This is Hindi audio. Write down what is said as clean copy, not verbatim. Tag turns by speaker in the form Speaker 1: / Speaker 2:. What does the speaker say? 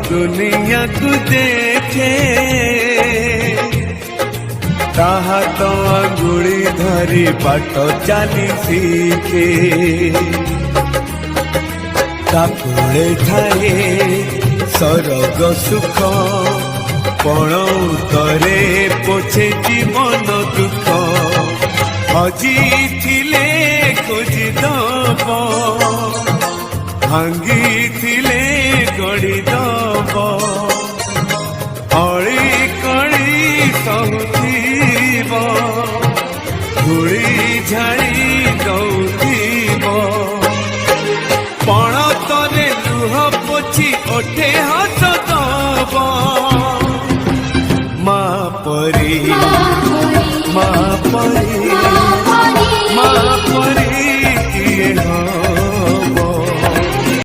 Speaker 1: दुनिया को देखे ताहा तो अंगुड़ी धरी बाट चली सीखे ताकुले थाए सरग सुख पण करे पोछे जीवन दुख हजी थिले खोजी दब भांगी थिले गड़ी दब अड़ी कड़ी सहूब धूली झाड़ी दौब पण तरे लुह पोछी ओठे हाथ दब माँ परी